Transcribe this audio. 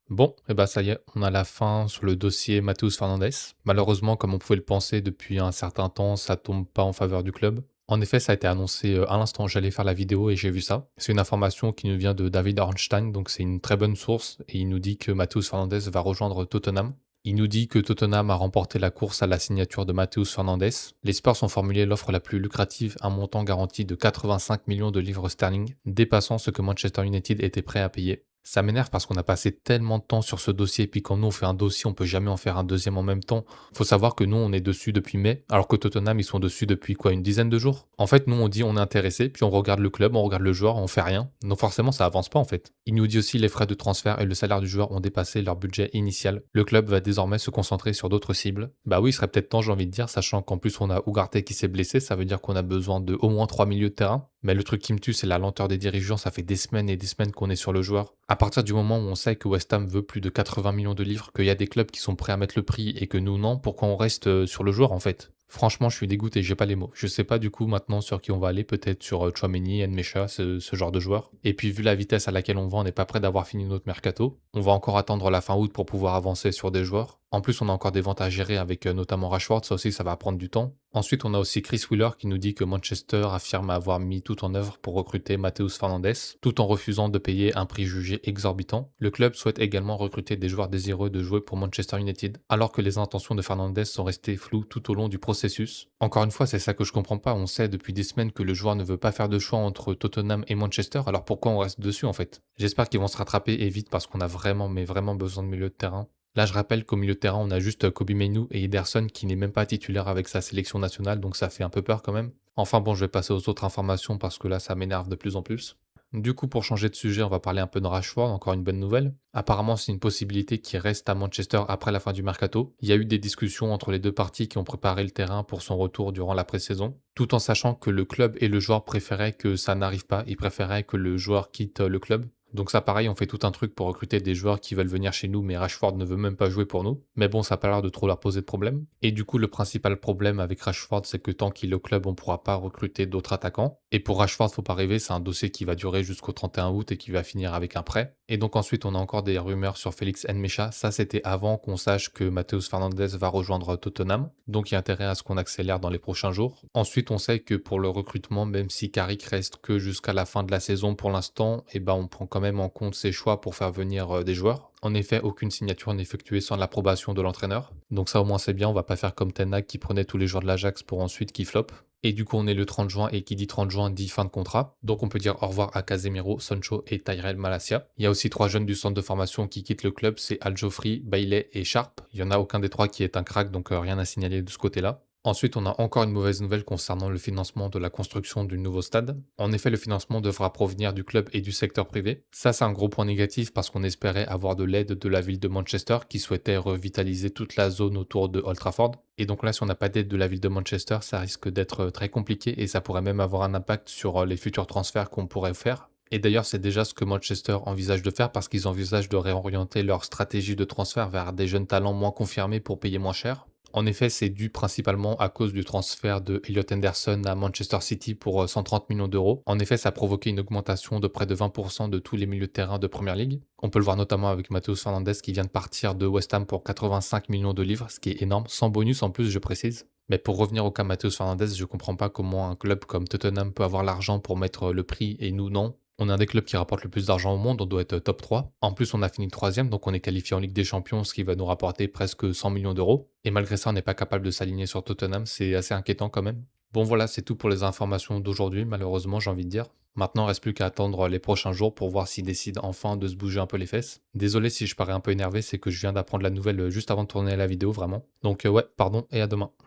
Bon, et bah ça y est, on a la fin sur le dossier Matheus Fernandes. Malheureusement, comme on pouvait le penser depuis un certain temps, ça tombe pas en faveur du club. En effet, ça a été annoncé à l'instant, j'allais faire la vidéo et j'ai vu ça. C'est une information qui nous vient de David Ornstein, donc c'est une très bonne source, et il nous dit que Matheus Fernandes va rejoindre Tottenham. Il nous dit que Tottenham a remporté la course à la signature de Matheus Fernandes. Les Spurs ont formulé l'offre la plus lucrative, un montant garanti de 85 millions de livres sterling, dépassant ce que Manchester United était prêt à payer. Ça m'énerve parce qu'on a passé tellement de temps sur ce dossier, puis quand nous on fait un dossier, on peut jamais en faire un deuxième en même temps. Faut savoir que nous on est dessus depuis mai, alors que Tottenham ils sont dessus depuis quoi, une dizaine de jours. En fait, nous on dit on est intéressé, puis on regarde le club, on regarde le joueur, on fait rien. Donc forcément ça avance pas en fait. Il nous dit aussi les frais de transfert et le salaire du joueur ont dépassé leur budget initial. Le club va désormais se concentrer sur d'autres cibles. Bah oui, il serait peut-être temps, j'ai envie de dire, sachant qu'en plus on a Ugarte qui s'est blessé, ça veut dire qu'on a besoin de au moins 3 milieux de terrain. Mais le truc qui me tue, c'est la lenteur des dirigeants. Ça fait des semaines et des semaines qu'on est sur le joueur. À partir du moment où on sait que West Ham veut plus de 80 millions de livres, qu'il y a des clubs qui sont prêts à mettre le prix et que nous non, pourquoi on reste sur le joueur en fait? Franchement, je suis dégoûté, j'ai pas les mots. Je sais pas du coup maintenant sur qui on va aller, peut-être sur Tchouaméni, Nmecha, ce genre de joueur. Et puis vu la vitesse à laquelle on va, on n'est pas prêt d'avoir fini notre mercato. On va encore attendre la fin août pour pouvoir avancer sur des joueurs. En plus, on a encore des ventes à gérer avec notamment Rashford, ça aussi ça va prendre du temps. Ensuite, on a aussi Chris Wheeler qui nous dit que Manchester affirme avoir mis tout en œuvre pour recruter Matheus Fernandes, tout en refusant de payer un prix jugé exorbitant. Le club souhaite également recruter des joueurs désireux de jouer pour Manchester United, alors que les intentions de Fernandes sont restées floues tout au long du processus. Encore une fois, c'est ça que je comprends pas. On sait depuis des semaines que le joueur ne veut pas faire de choix entre Tottenham et Manchester, alors pourquoi on reste dessus en fait? J'espère qu'ils vont se rattraper et vite parce qu'on a vraiment, mais vraiment besoin de milieu de terrain. Là, je rappelle qu'au milieu de terrain, on a juste Kobe Mainoo et Ederson qui n'est même pas titulaire avec sa sélection nationale, donc ça fait un peu peur quand même. Enfin bon, je vais passer aux autres informations parce que là, ça m'énerve de plus en plus. Du coup, pour changer de sujet, on va parler un peu de Rashford, encore une bonne nouvelle. Apparemment, c'est une possibilité qui reste à Manchester après la fin du mercato. Il y a eu des discussions entre les deux parties qui ont préparé le terrain pour son retour durant la pré-saison, tout en sachant que le club et le joueur préféraient que ça n'arrive pas, ils préféraient que le joueur quitte le club. Donc ça pareil, on fait tout un truc pour recruter des joueurs qui veulent venir chez nous, mais Rashford ne veut même pas jouer pour nous. Mais bon, ça n'a pas l'air de trop leur poser de problème. Et du coup, le principal problème avec Rashford, c'est que tant qu'il est au club, on ne pourra pas recruter d'autres attaquants. Et pour Rashford, faut pas rêver, c'est un dossier qui va durer jusqu'au 31 août et qui va finir avec un prêt. Et donc ensuite, on a encore des rumeurs sur Félix Nmecha. Ça, c'était avant qu'on sache que Matheus Fernandes va rejoindre Tottenham. Donc il y a intérêt à ce qu'on accélère dans les prochains jours. Ensuite, on sait que pour le recrutement, même si Carrick reste que jusqu'à la fin de la saison pour l'instant, eh ben on prend quand même en compte ses choix pour faire venir des joueurs. En effet, aucune signature n'est effectuée sans l'approbation de l'entraîneur. Donc ça au moins c'est bien, on va pas faire comme Ten Hag qui prenait tous les joueurs de l'Ajax pour ensuite qui flop. Et du coup, on est le 30 juin et qui dit 30 juin dit fin de contrat. Donc on peut dire au revoir à Casemiro, Sancho et Tyrell Malacia. Il y a aussi 3 jeunes du centre de formation qui quittent le club, c'est Al Joffrey, Bailey et Sharp. Il y en a aucun des trois qui est un crack, donc rien à signaler de ce côté-là. Ensuite, on a encore une mauvaise nouvelle concernant le financement de la construction du nouveau stade. En effet, le financement devra provenir du club et du secteur privé. Ça, c'est un gros point négatif parce qu'on espérait avoir de l'aide de la ville de Manchester qui souhaitait revitaliser toute la zone autour de Old Trafford. Et donc là, si on n'a pas d'aide de la ville de Manchester, ça risque d'être très compliqué et ça pourrait même avoir un impact sur les futurs transferts qu'on pourrait faire. Et d'ailleurs, c'est déjà ce que Manchester envisage de faire parce qu'ils envisagent de réorienter leur stratégie de transfert vers des jeunes talents moins confirmés pour payer moins cher. En effet, c'est dû principalement à cause du transfert de Elliot Henderson à Manchester City pour 130 millions d'euros. En effet, ça a provoqué une augmentation de près de 20% de tous les milieux de terrain de Première Ligue. On peut le voir notamment avec Matheus Fernandes qui vient de partir de West Ham pour 85 millions de livres, ce qui est énorme, sans bonus en plus, je précise. Mais pour revenir au cas Matheus Fernandes, je comprends pas comment un club comme Tottenham peut avoir l'argent pour mettre le prix et nous non. On est un des clubs qui rapporte le plus d'argent au monde, on doit être top 3. En plus, on a fini troisième, donc on est qualifié en Ligue des Champions, ce qui va nous rapporter presque 100 millions d'euros. Et malgré ça, on n'est pas capable de s'aligner sur Tottenham, c'est assez inquiétant quand même. Bon voilà, c'est tout pour les informations d'aujourd'hui, malheureusement j'ai envie de dire. Maintenant, il reste plus qu'à attendre les prochains jours pour voir s'ils décident enfin de se bouger un peu les fesses. Désolé si je parais un peu énervé, c'est que je viens d'apprendre la nouvelle juste avant de tourner la vidéo, vraiment. Donc ouais, pardon et à demain.